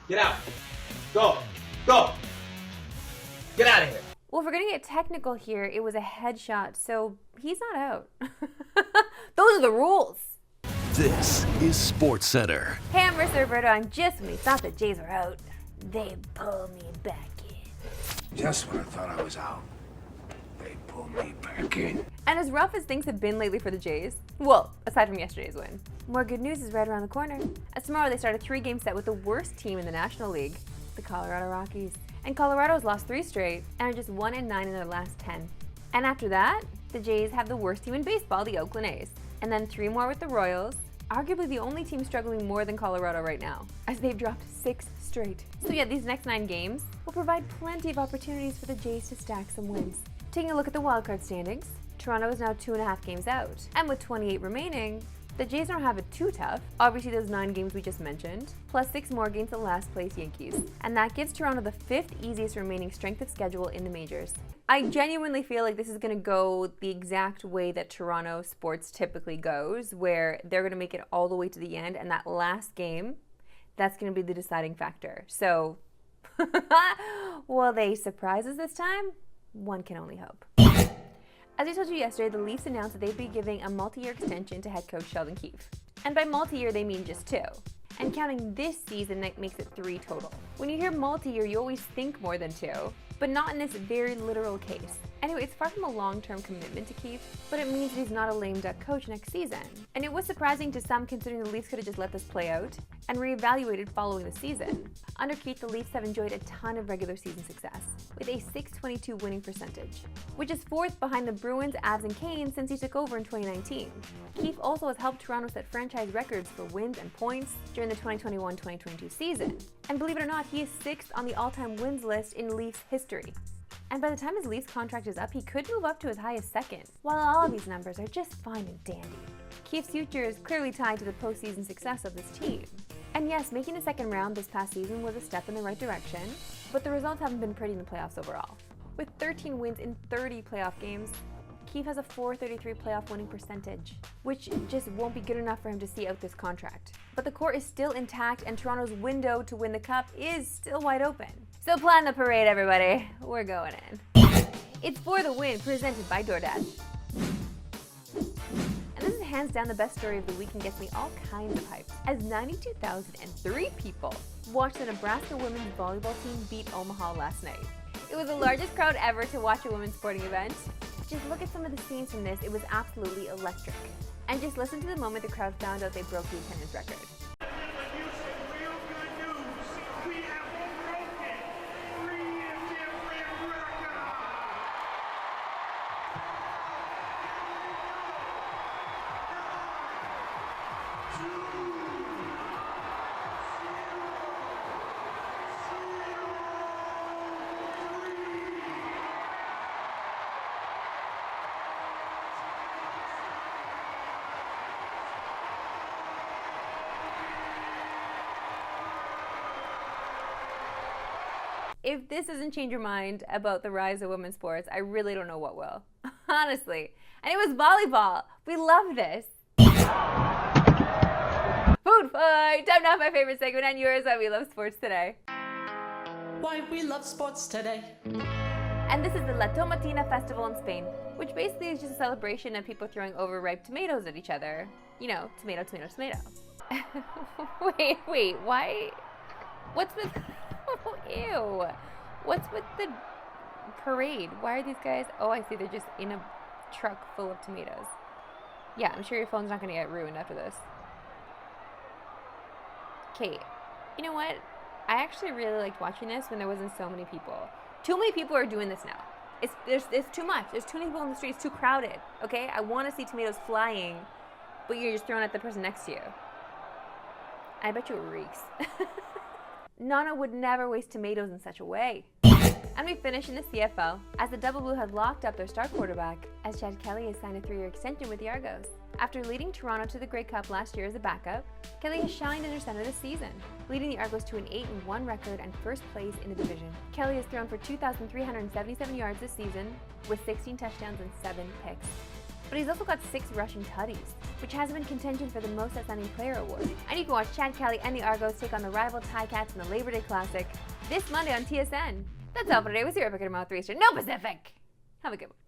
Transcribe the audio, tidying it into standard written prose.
Get out. Go. Go. Get out of here. Well, if we're going to get technical here, it was a headshot, so he's not out. Those are the rules. This is Sportscentre. Hey, I'm Marissa Roberto, and just when we thought the Jays were out, they pulled me back in. Just when I thought I was out, they pulled me back in. And as rough as things have been lately for the Jays, well, aside from yesterday's win, more good news is right around the corner. As tomorrow they start a 3-game set with the worst team in the National League, the Colorado Rockies. And Colorado's lost 3 straight and are just 1-9 in their last 10. And after that, the Jays have the worst team in baseball, the Oakland A's. And then 3 more with the Royals, arguably the only team struggling more than Colorado right now, as they've dropped 6 straight. So yeah, these next 9 games will provide plenty of opportunities for the Jays to stack some wins. Taking a look at the wildcard standings, Toronto is now 2.5 games out. And with 28 remaining, the Jays don't have it too tough. Obviously those 9 games we just mentioned, plus 6 more against the last place Yankees. And that gives Toronto the 5th easiest remaining strength of schedule in the majors. I genuinely feel like this is going to go the exact way that Toronto sports typically goes, where they're going to make it all the way to the end, and that last game, that's going to be the deciding factor. So, will they surprise us this time? One can only hope. As I told you yesterday, the Leafs announced that they'd be giving a multi-year extension to head coach Sheldon Keefe. And by multi-year, they mean just 2. And counting this season, that makes it 3 total. When you hear multi-year, you always think more than 2, but not in this very literal case. Anyway, it's far from a long-term commitment to Keefe, but it means that he's not a lame duck coach next season. And it was surprising to some considering the Leafs could have just let this play out and reevaluated following the season. Under Keefe, the Leafs have enjoyed a ton of regular season success, with a .622 winning percentage, which is 4th behind the Bruins, Avs, and Canes since he took over in 2019. Keefe also has helped Toronto set franchise records for wins and points during the 2021-2022 season. And believe it or not, he is 6th on the all-time wins list in Leafs history. And by the time his Leafs contract is up, he could move up to as high as 2nd. While all of these numbers are just fine and dandy, Keefe's future is clearly tied to the postseason success of this team. And yes, making the 2nd round this past season was a step in the right direction, but the results haven't been pretty in the playoffs overall. With 13 wins in 30 playoff games, Keefe has a .433 playoff winning percentage, which just won't be good enough for him to see out this contract. But the core is still intact, and Toronto's window to win the cup is still wide open. So plan the parade, everybody. We're going in. It's For the Win, presented by DoorDash. And this is hands down the best story of the week and gets me all kinds of hype, as 92,003 people watched the Nebraska women's volleyball team beat Omaha last night. It was the largest crowd ever to watch a women's sporting event. Just look at some of the scenes from this, it was absolutely electric. And just listen to the moment the crowd found out they broke the attendance record. If this doesn't change your mind about the rise of women's sports, I really don't know what will. Honestly. And it was volleyball. We love this. Food fight! Time now, my favorite segment, and yours, why we love sports today. Why we love sports today. And this is the Tomatina Festival in Spain, which basically is just a celebration of people throwing overripe tomatoes at each other. You know, tomato, tomato, tomato. wait, why? What's with... Ew. What's with the parade? Why are these guys... Oh, I see. They're just in a truck full of tomatoes. Yeah, I'm sure your phone's not going to get ruined after this. Okay. You know what? I actually really liked watching this when there wasn't so many people. Too many people are doing this now. It's too much. There's too many people in the street. It's too crowded. Okay? I want to see tomatoes flying, but you're just throwing at the person next to you. I bet you it reeks. Nana would never waste tomatoes in such a way. And we finish in the CFL, as the Double Blue have locked up their star quarterback, as Chad Kelly has signed a 3-year extension with the Argos. After leading Toronto to the Grey Cup last year as a backup, Kelly has shined in their center this season, leading the Argos to an 8-1 record and first place in the division. Kelly has thrown for 2,377 yards this season, with 16 touchdowns and 7 picks. but he's also got 6 rushing tutties, which has him in contention for the Most Outstanding Player award. And you can watch Chad Kelly and the Argos take on the rival Ticats in the Labor Day Classic this Monday on TSN. That's all for today. We'll see you right back at tomorrow at 3 Eastern. No Pacific! Have a good one.